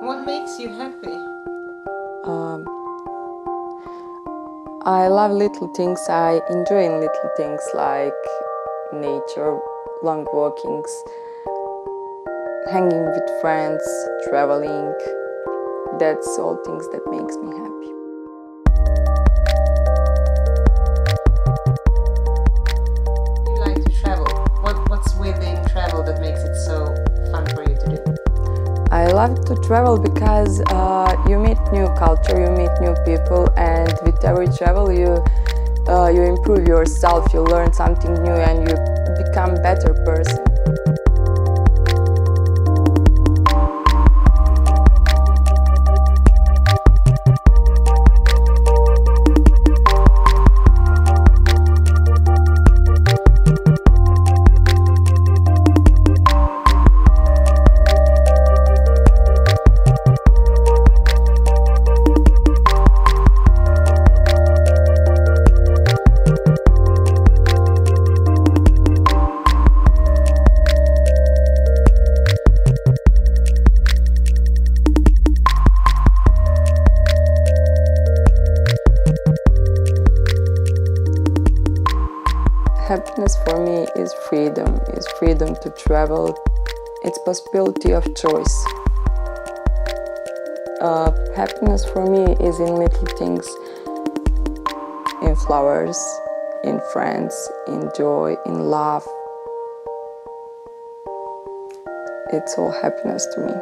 What makes you happy? Um, I love little things. I enjoy little things like nature, long walkings, hanging with friends, traveling. That's all things that makes me happy. You like to travel. What's within travel that makes it so fun for you to do? I love to travel because you meet new culture, you meet new people, and with every travel you improve yourself, you learn something new, and you become a better person. Happiness for me is freedom to travel. It's possibility of choice. Happiness for me is in little things, in flowers, in friends, in joy, in love. It's all happiness to me.